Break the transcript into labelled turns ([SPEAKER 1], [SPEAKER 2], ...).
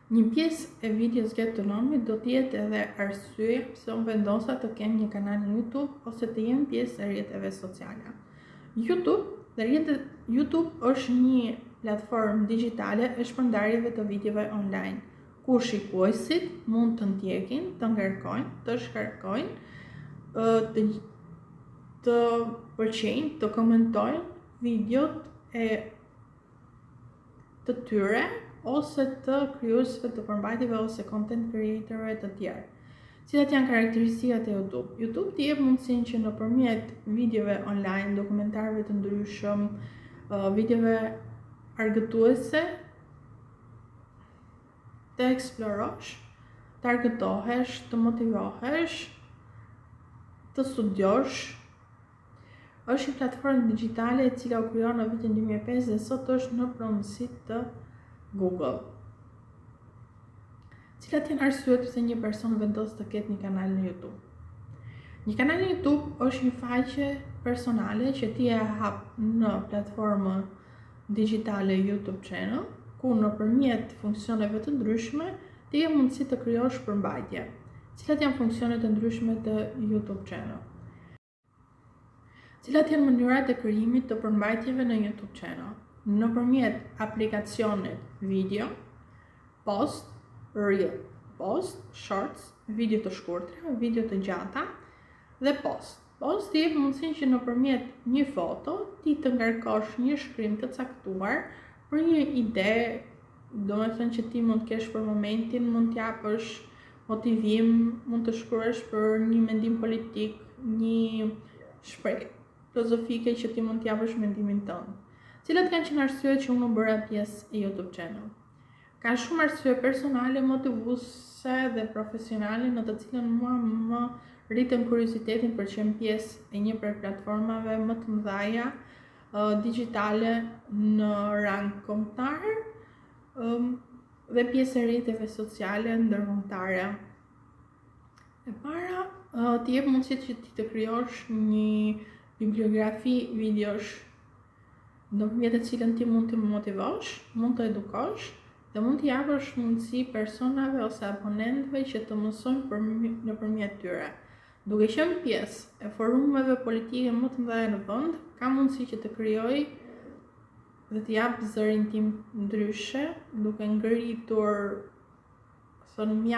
[SPEAKER 1] Një pjesë e videos Get to Know Me do t'jetë edhe arsye pse unë vendosa të kem një kanal në YouTube ose të jem pjesë e rrjeteve sociale. YouTube është një platformë digjitale e shpërndarjeve të videove online, ku shikuesit mund të ndjekin, të ngarkojnë, të shkarkojnë, të përqejnë, të komentojnë videot e të tyre ose të krijuesve të përmbajtjeve ose content creatorëve të tjerë. Cilat janë karakteristikat e YouTube? YouTube t'i jep mundësinë që nëpërmjet videove online, dokumentarëve të ndryshëm, videove argëtuese, të eksplorosh, të argëtohesh, të motivohesh, të studiosh. Është një platformë digjitale e cila u krijua në vitin 2005 dhe sot është në pronësitë të Google. Cilat janë arsyet pse një person vendos të ketë një kanal në YouTube? Një kanal në YouTube është një faqe personale që ti e hap në platformën digjitale YouTube Channel, ku nëpërmjet funksioneve të ndryshme ti ke mundësi të krijosh përmbajtje. Cilat janë funksionet e ndryshme të YouTube Channel? Cilat janë mënyrat e krijimit të përmbajtjeve në YouTube Channel? Nëpërmjet aplikacionit video, post, reel, post, shorts, video të shkurtra, video të gjata dhe post. Post i jep mundësinë që nëpërmjet një foto ti të ngarkosh një shkrim të caktuar për një ide, domethënë që ti mund të kesh për momentin, mund t'japësh motivim, mund të shkruash për një mendim politik, një shprehje filozofike që ti mund t'japësh mendimin tënd. Cilat kanë qenë arsyet që unë u bëra pjesë e YouTube Channel? Ka shumë arsye personale, motivuese dhe profesionale në të cilën mua më rritën kuriozitetin për të qenë pjesë e një prej platformave më të mëdha digjitale në rang kombëtar dhe pjesë e rrjeteve sociale ndërkombëtare. E para, t'i jep mundësi që ti të krijosh një bibliografi videosh nëpërmjet të cilën ti mund të motivosh, mund të edukosh dhe mund t'i japësh mundësi personave ose abonentëve që të mësojnë nëpërmjet tyre. Duke qenë pjesë e forumeve politike më të mëdha në vend, ka mundësi që të krijoj dhe të jap zërin tim ndryshe, duke ngritur